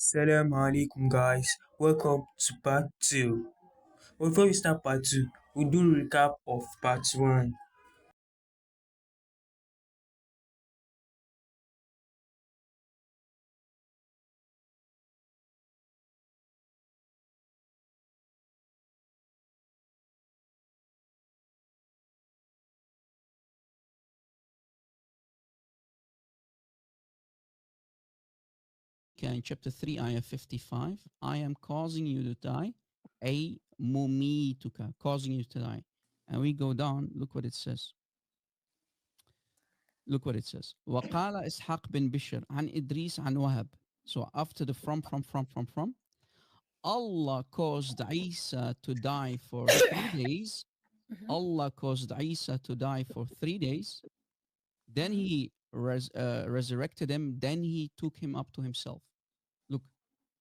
Salam alaikum guys, welcome to part 2. Before we start part 2, we'll do a recap of part 1. In chapter 3, ayah 55, I am causing you to die, a mumituka, causing you to die. And we go down, look what it says. Look what it says. وقال إسحاق بن بشر عن إدريس عن وهب. So after the from, Allah caused Isa to die for 3 days. Allah caused Isa to die for 3 days. Then he resurrected him. Then he took him up to himself. Look,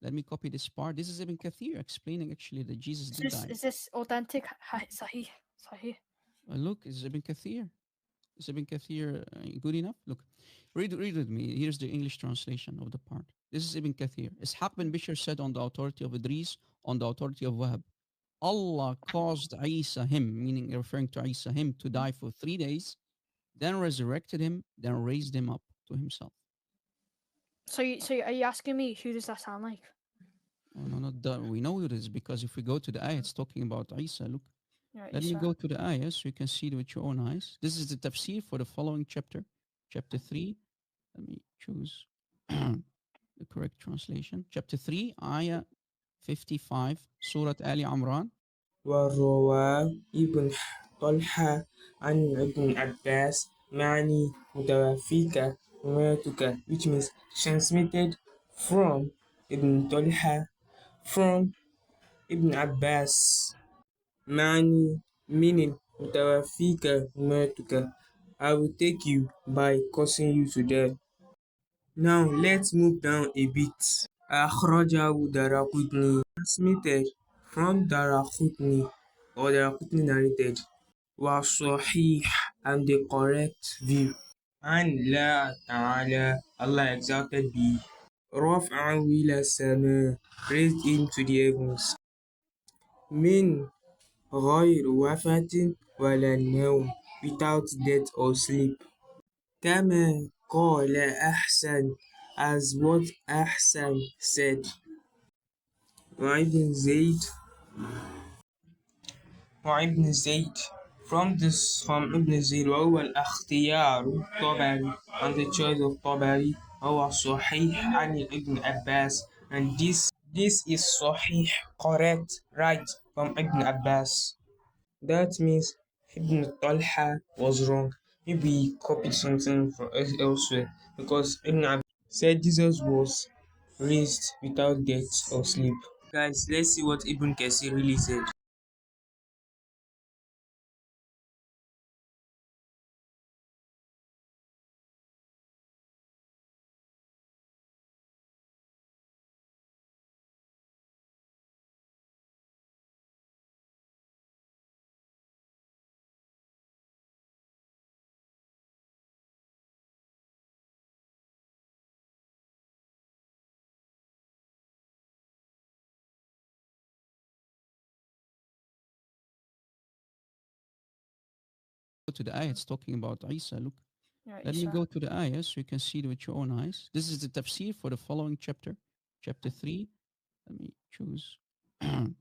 let me copy this part. This is Ibn Kathir explaining actually that Jesus did die. Is this authentic? Sahih. Sahih. Look, it's Ibn Kathir. Is Ibn Kathir good enough? Look, read with me. Here's the English translation of the part. This is Ibn Kathir. Ishaq bin Bishr said on the authority of Idris, on the authority of Wahab, Allah caused Isa, him, meaning referring to Isa, him, to die for 3 days, then resurrected him, then raised him up to himself. So are you asking me who does that sound like? Oh, no, not that. We know it is because if we go to the ayah, it's talking about Isa. Look, let me go to the ayah so you can see it with your own eyes. This is the tafsir for the following chapter, chapter 3. Let me choose the correct translation. Chapter 3, ayah 55, Surah Ali Imran. وروى ابن طلحة عن ابن Abbas معني متوفيك وماتك, which means transmitted from Ibn Talha from Ibn Abbas معني meaning متوفيك وماتك, I will take you by causing you to death. Now let's move down a bit. أخرجه دارقطني, transmitted from Daraqutni, or Daraqutni narrated, وصحيح, and the correct view. And La Ta'ala, Allah exalted be, رفعه إلى السماء, raised him to the heavens, من غير وفاة ولا نوم, without death or sleep. كما قال أحسن, as what Ahsan said. وابن زيد وابن زيد from this from ابن زيد وهو الاختيار طبري, and the choice of طبري, وهو صحيح عن ابن Abbas, and this is صحيح, correct, right, from Ibn Abbas. That means Ibn Talha was wrong. Maybe he copied something from elsewhere, because Ibn Abbas said Jesus was raised without death or sleep. Guys, let's see what Ibn Kassir really said. Go to the ayah, it's talking about Isa. Look, let me go to the ayah so you can see it with your own eyes. This is the tafsir for the following chapter, chapter 3. Let me choose the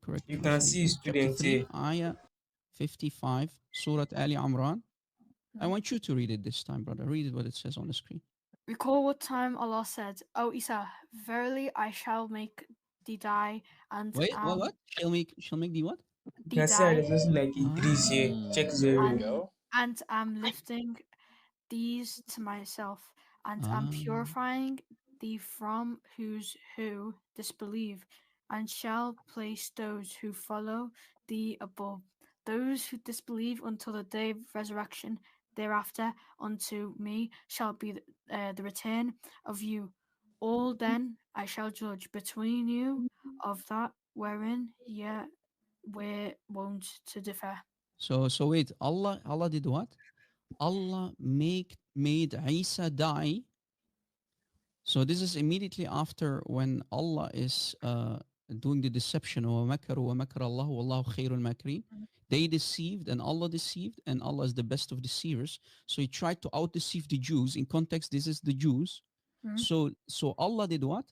correct You can see translation. Chapter students 3, here. ayah 55, Surah Ali Imran. I want you to read it this time, brother. Read it what it says on the screen. Recall what time Allah said, O Isa, verily I shall make thee die and Wait, what? She'll make the what? thee Can see die there's nothing like Idris here. Check There we zero. go. and am lifting these to myself and am purifying thee from who disbelieve, and shall place those who follow thee above those who disbelieve until the day of resurrection. Thereafter unto me shall be the return of you all. Then I shall judge between you of that wherein ye were wont to differ. So wait, Allah did what? Allah made Isa die So this is immediately after when Allah is doing the deception. وَمَكَرُوا وَمَكَرَ اللَّهُ وَاللَّهُ خَيْرُ الْمَاكِرِينَ. They deceived and Allah deceived, and Allah is the best of deceivers. So he tried to out-deceive the Jews. In context, this is the Jews. Mhm. So Allah did what?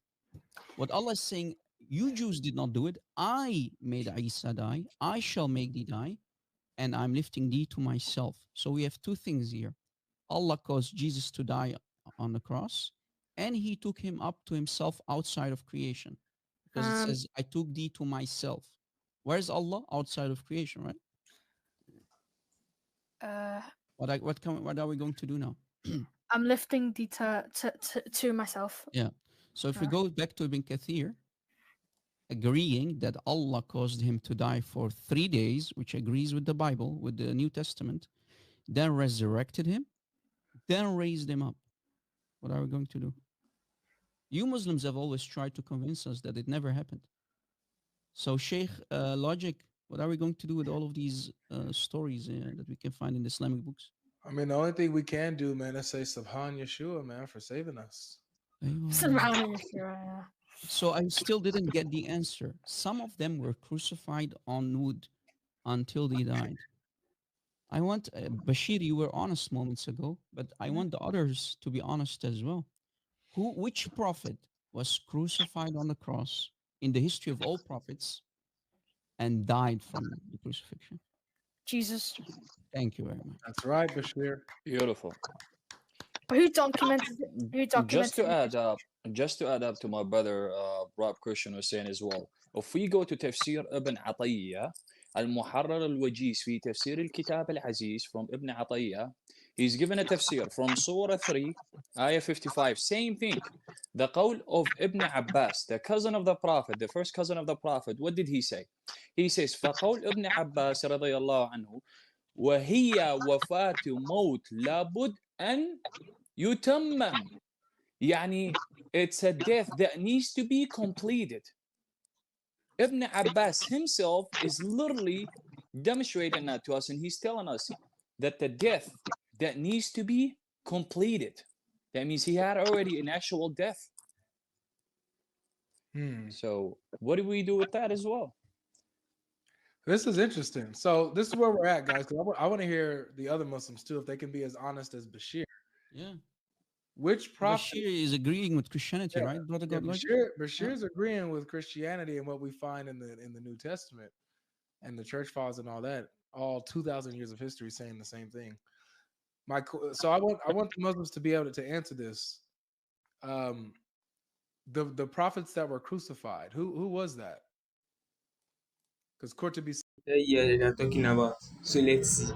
What Allah is saying, you Jews did not do it. I made Isa die. I shall make thee die, and I'm lifting thee to myself. So we have two things here. Allah caused Jesus to die on the cross, and he took him up to himself outside of creation. Because it Um, says, I took thee to myself. Where's Allah? Outside of creation, right? uh, What are we going to do now? I'm lifting the to myself. Yeah. So if we Uh, go back to Ibn Kathir, agreeing that Allah caused him to die for 3 days, which agrees with the Bible, with the New Testament, then resurrected him, then raised him up. What are we going to do? You Muslims have always tried to convince us that it never happened. So, Sheikh Logic, what are we going to do with all of these stories that we can find in the Islamic books? I mean, the only thing we can do, man, is say Subhan Yeshua, man, for saving us. Aywa. surrounding issue. Yeah. So, I still didn't get the answer. Some of them were crucified on wood until they died. I want Bashir, you were honest moments ago, but I Mhm. want the others to be honest as well. Which prophet was crucified on the cross in the history of all prophets and died from the crucifixion? Jesus. Thank you very much. That's right, Bashir. Beautiful. But who documented it? Who Just documented to it? add up, just to add up to my brother Rob Christian was saying as well. If we go to تفسير ابن عطية المحرر الوجيز في تفسير الكتاب العزيز from ابن عطية, he's given a تفسير from Surah 3, Ayah 55, same thing. The قول of Ibn Abbas, the cousin of the Prophet, the first cousin of the Prophet, what did he say? He says, فقول ابن عباس رضي الله عنه وهي وفاة موت لابد أن يتمم. يعني it's a death that needs to be completed. Ibn Abbas himself is literally demonstrating that to us, and he's telling us that the death that needs to be completed. That means he had already an actual death. Hmm. So what do we do with that as well? This is interesting. So this is where we're at, guys. 'Cause I want to hear the other Muslims too, if they can be as honest as Bashir. Yeah. Which prophet? Bashir is agreeing with Christianity, Yeah, right, Brother yeah. God Logic? Yeah. Bashir's agreeing with Christianity and what we find in the New Testament and the church fathers and all that. All 2,000 years of history saying the same thing. So I want the Muslims to be able to answer this. Um, the prophets that were crucified. Who was that? Because Qurtubi Yeah, they're talking about. So let's see.